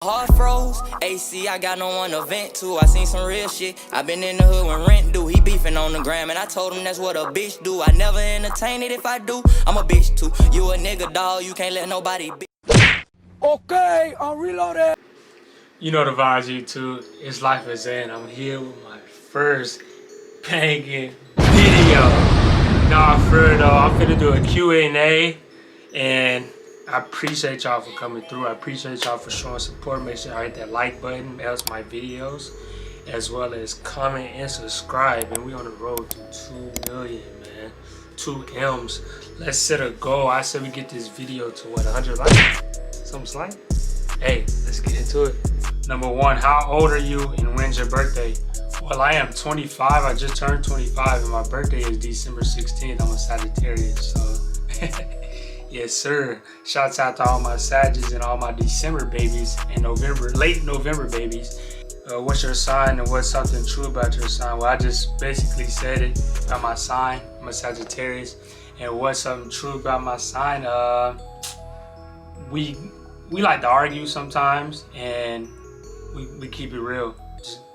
Heart froze, AC, I got no one to vent to. I seen some real shit. I been in the hood when rent due. He beefing on the gram, and I told him that's what a bitch do. I never entertain it. If I do, I'm a bitch too. You a nigga, dog. You can't let nobody be. Okay, I'm reloaded. You know the vibes, YouTube. It's Life is Zen. I'm here with my first banging video. Nah, for real though, I'm finna do a Q&A, and I appreciate y'all for coming through. I appreciate y'all for showing support. Make sure y'all hit that like button, else my videos, as well as comment and subscribe. And we on the road to 2 million, man. 2 M's. Let's set a goal. I said we get this video to what, 100 likes? Something slight? Hey, let's get into it. Number 1, how old are you and when's your birthday? Well, I am 25. I just turned 25 and my birthday is December 16th. I'm a Sagittarius, so yes, sir. Shouts out to all my Sagittarius and all my December babies and late November babies. What's your sign and what's something true about your sign? Well, I just basically said it about my sign. I'm a Sagittarius. And what's something true about my sign? We like to argue sometimes, and we keep it real.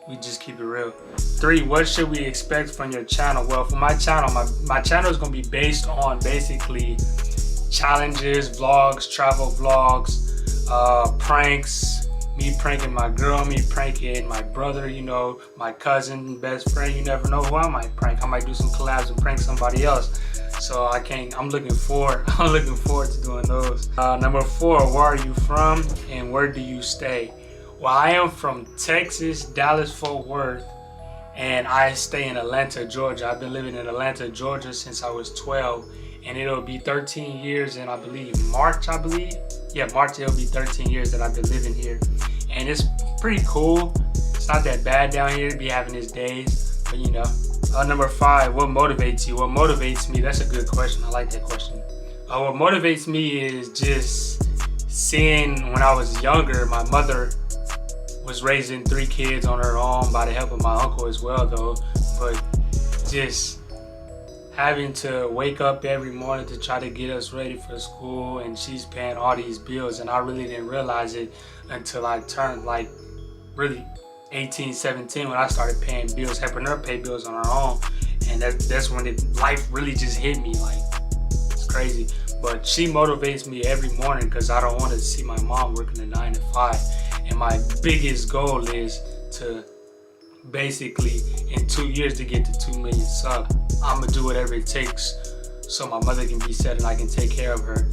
We just keep it real. 3, what should we expect from your channel? Well, for my channel, my channel is going to be based on basically challenges, vlogs, travel vlogs, pranks, me pranking my girl, me pranking my brother, you know, my cousin, best friend. You never know who I might prank. I might do some collabs and prank somebody else. So I'm looking forward to doing those. Number 4, where are you from and where do you stay? Well, I am from Texas, Dallas, Fort Worth, and I stay in Atlanta, Georgia. I've been living in Atlanta, Georgia since I was 12, and it'll be 13 years in, March, Yeah, March, it'll be 13 years that I've been living here. And it's pretty cool. It's not that bad down here to be having its days, but you know. Number 5, what motivates you? What motivates me? That's a good question. I like that question. What motivates me is just seeing when I was younger, my mother was raising 3 kids on her own by the help of my uncle as well though. But just having to wake up every morning to try to get us ready for school, and she's paying all these bills, and I really didn't realize it until I turned like really 18, 17 when I started paying bills, helping her pay bills on her own. And that's when life really just hit me, like, it's crazy. But she motivates me every morning because I don't want to see my mom working a 9 to 5. And my biggest goal is to basically in 2 years to get to 2 million subs. I'm gonna do whatever it takes so my mother can be set and I can take care of her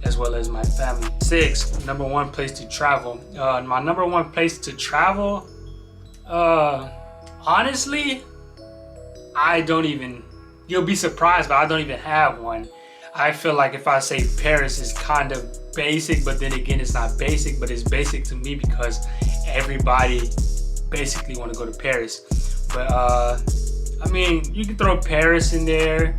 as well as my family. 6, number 1 place to travel. My number 1 place to travel, honestly, you'll be surprised, but I don't even have one. I feel like if I say Paris, it's kind of basic, but then again, it's not basic, but it's basic to me because everybody basically want to go to Paris. But I mean, you can throw Paris in there.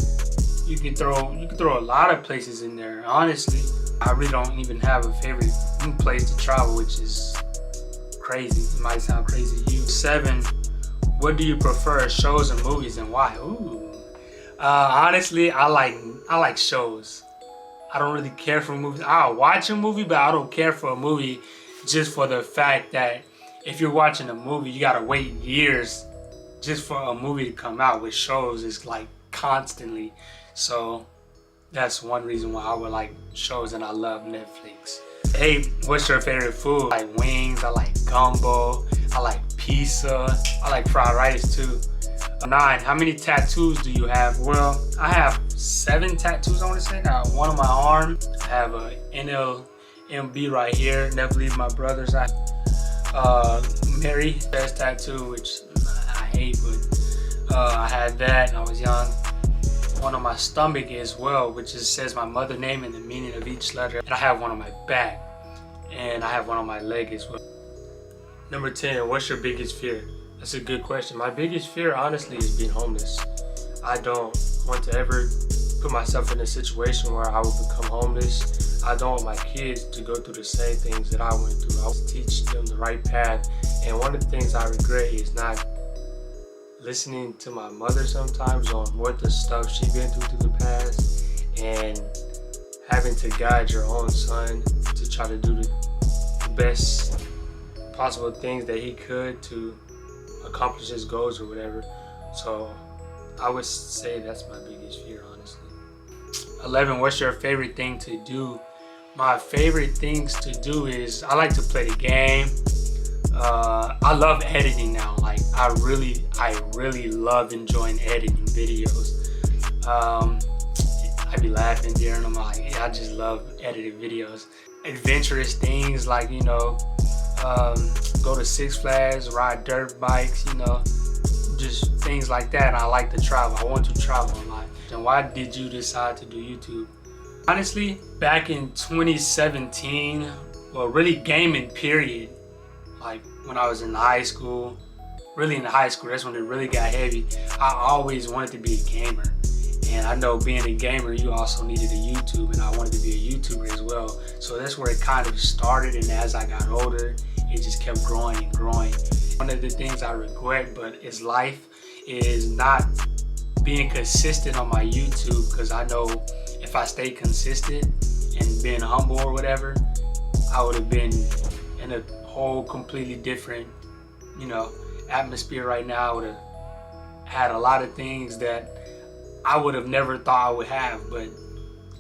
You can throw a lot of places in there. Honestly, I really don't even have a favorite place to travel, which is crazy. It might sound crazy to you. 7, what do you prefer, shows or movies, and why? Ooh. Honestly, I like shows. I don't really care for movies. I'll watch a movie, but I don't care for a movie just for the fact that if you're watching a movie, you gotta wait years just for a movie to come out. With shows, it's like constantly. So that's one reason why I would like shows, and I love Netflix. 8, what's your favorite food? I like wings, I like gumbo, I like pizza, I like fried rice too. 9, how many tattoos do you have? Well, I have 7 tattoos, I want to say. I got 1 on my arm. I have a NLMB right here, never leave my brothers. Mary, best tattoo, which I hate, but I had that when I was young. 1 on my stomach as well, which says my mother name and the meaning of each letter. And I have 1 on my back, and I have 1 on my leg as well. Number 10, what's your biggest fear? That's a good question. My biggest fear, honestly, is being homeless. I don't want to ever put myself in a situation where I will become homeless. I don't want my kids to go through the same things that I went through. I will teach them the right path. And one of the things I regret is not listening to my mother sometimes on what the stuff she's been through the past, and having to guide your own son to try to do the best possible things that he could to accomplish his goals or whatever. So I would say that's my biggest fear, honestly. 11, what's your favorite thing to do? My favorite things to do is I like to play the game. I love editing now. Like I really love enjoying editing videos. I be laughing during them. Like I just love editing videos. Adventurous things like, you know, go to Six Flags, ride dirt bikes, you know, just things like that. And I like to travel. I want to travel a lot. And why did you decide to do YouTube? Honestly, back in 2017, well, really gaming period, like when I was in high school, really in high school, that's when it really got heavy. I always wanted to be a gamer. And I know being a gamer, you also needed a YouTube, and I wanted to be a YouTuber as well. So that's where it kind of started, and as I got older, it just kept growing and growing. One of the things I regret, but it's life, is not being consistent on my YouTube, because I know if I stay consistent and being humble or whatever, I would have been in a whole completely different, you know, atmosphere right now. I would have had a lot of things that I would have never thought I would have, but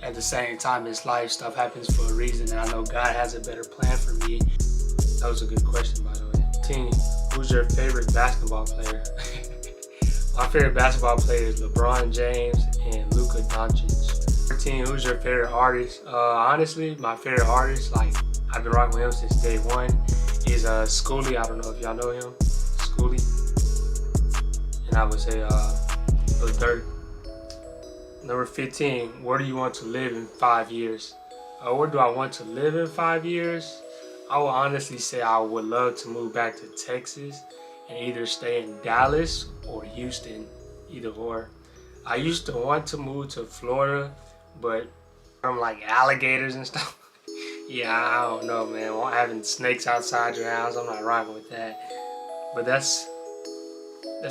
at the same time, it's life. Stuff happens for a reason, and I know God has a better plan for me. That was a good question, by the way. Team, who's your favorite basketball player? My favorite basketball player is LeBron James and Luka Doncic. 13, who's your favorite artist? Honestly, my favorite artist, like I've been rocking with him since day one, is Schoolie. I don't know if y'all know him, Schoolie. And I would say Lil Durk. Number 15, where do you want to live in 5 years? Where do I want to live in 5 years? I would honestly say I would love to move back to Texas and either stay in Dallas or Houston, either or. I used to want to move to Florida, but from like alligators and stuff. Yeah, I don't know, man. Having snakes outside your house, I'm not rocking with that. But that's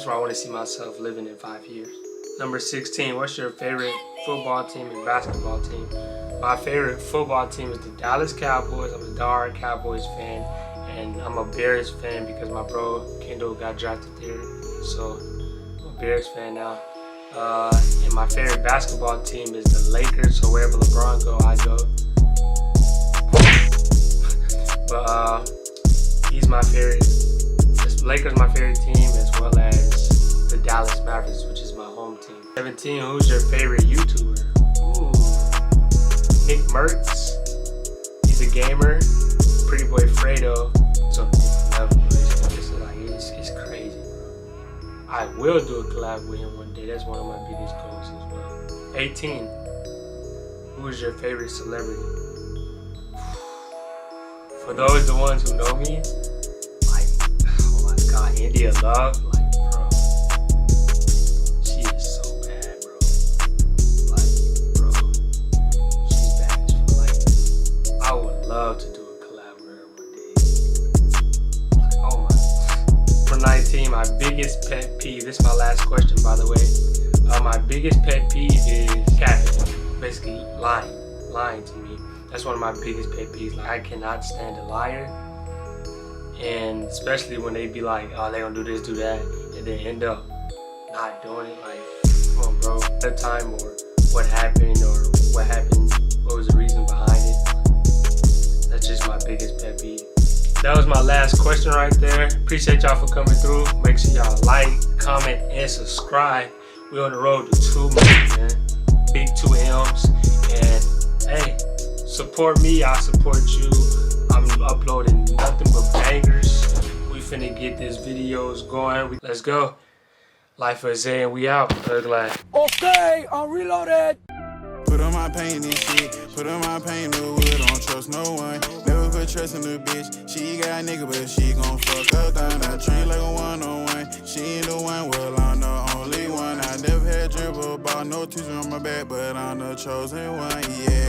where I want to see myself living in 5 years. Number 16, what's your favorite football team and basketball team? My favorite football team is the Dallas Cowboys. I'm a diehard Cowboys fan, and I'm a Bears fan because my bro Kendall got drafted there. So I'm a Bears fan now. And my favorite basketball team is the Lakers, so wherever LeBron go, I go. But he's my favorite. Lakers my favorite team, as well as the Dallas Mavericks, which is my home team. 17, who's your favorite YouTuber? Ooh, Nick Mertz. He's a gamer. Pretty Boy Fredo. It's on a different level. It's crazy. I will do a collab with him one day. That's one of my biggest goals as well. 18, who is your favorite celebrity? For those the ones who know me, like, oh my God, India Love, like, bro, she is so bad, bro. Like, bro, she's bad as fuck. Like, I would love to do a collab with her one day. Like, oh my. For 19, my biggest pet peeve. This is my last question, by the way. My biggest pet peeve is catfishing, basically lying to me. That's one of my biggest pet peeves. Like, I cannot stand a liar. And especially when they be like, oh, they gonna do this, do that, and then end up not doing it. Like, come on, bro. At the time, or what happened, what was the reason behind it. That's just my biggest pet peeve. That was my last question right there. Appreciate y'all for coming through. Make sure y'all like, comment, and subscribe. We're on the road to 2 million, man. Big 2 M's. And hey, support me, I support you. I'm uploading nothing but bangers. We finna get these videos going. Let's go. Life of Zay, and we out. Thug life. Okay, I'm reloaded. Put on my paint and shit. Put on my paint, no wood, don't trust no one. Never put trust in the bitch. She got a nigga, but she gon' fuck her down. I treat like a one-on-one. She ain't the one, well, I'm the only one. I never had dribble ball, no teacher on my back, but I'm the chosen one, yeah.